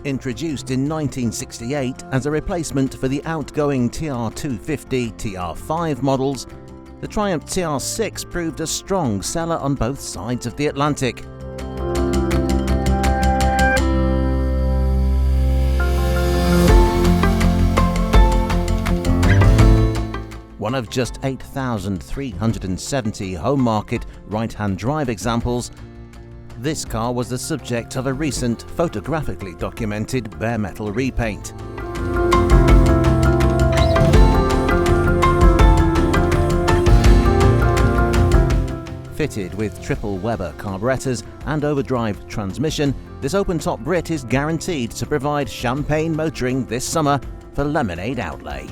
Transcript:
Introduced in 1968 as a replacement for the outgoing TR250, TR5 models, the Triumph TR6 proved a strong seller on both sides of the Atlantic. One of just 8,370 home market right-hand drive examples, this car was the subject of a recent photographically documented bare metal repaint. Fitted with triple Weber carburettors and overdrive transmission, this open-top Brit is guaranteed to provide champagne motoring this summer for lemonade outlay.